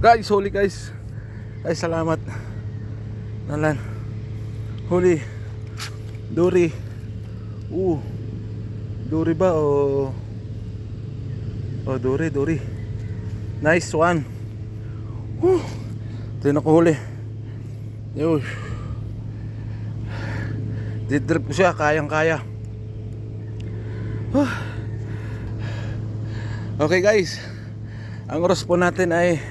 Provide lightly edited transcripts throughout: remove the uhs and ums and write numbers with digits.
Guys, huli guys. Ay, salamat. Nalan. Huli. Duri. Duri ba o duri. Nice one. Ito yung nakuhuli. Yun. Didrip ko siya, kayang-kaya. Okay guys, ang oras po natin ay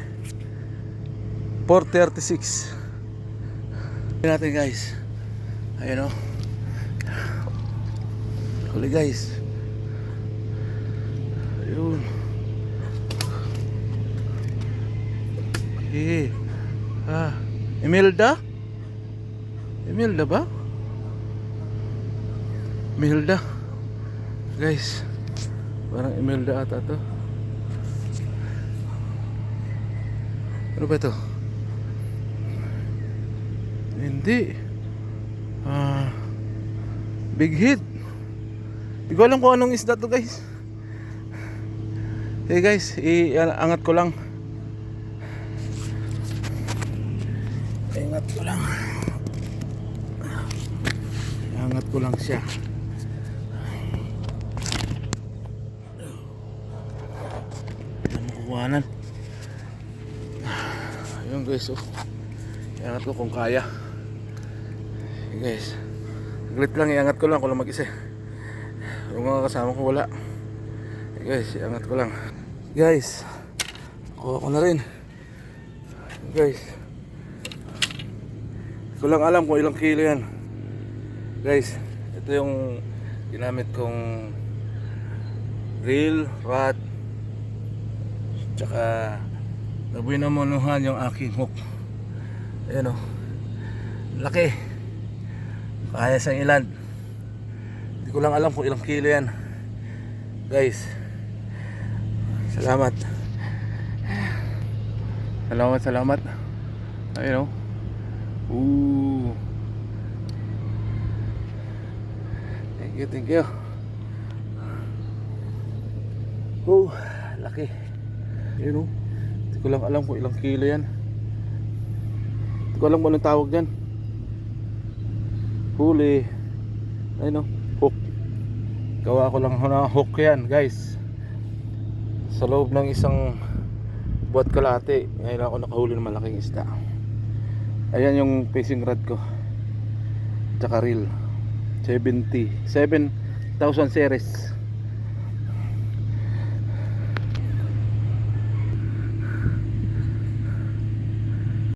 4:36. Natin guys. Ayun o. Huli guys. Ayun. Okay. Imelda? Imelda ba? Imelda. Guys, parang Imelda ata to. Ano ba ito? Hindi. Big hit. Hindi ko alam kung anong isda to guys. Hey guys, iangat ko lang. Iangat ko lang siya. Kuhanan. Ayun guys, iangat ko kung kaya. Okay guys, saglit lang, iangat ko lang kung lang mag-isa. Yung mga kasama ko wala. Okay guys, iangat ko lang. Guys, kuha ko na rin. Guys, hindi ko lang alam kung ilang kilo yan. Guys, ito yung ginamit kong reel, rod, tsaka nabinamonuhan yung aking hook. Ayan o, laki, kaya sa ilan. Hindi ko lang alam kung ilang kilo yan. Guys, salamat. Ayun o. Thank you. Laki. Ayun o. Hindi ko lang alam kung ilang kilo yan. Hindi ko alam kung anong tawag dyan. Huli. Ayun o, hook. Gawa ko lang na hook yan guys. Sa loob ng isang buwat kalahati, ngayon ako nakahuli ng malaking isda. Ayan yung fishing rod ko, tsaka reel 7,000 series.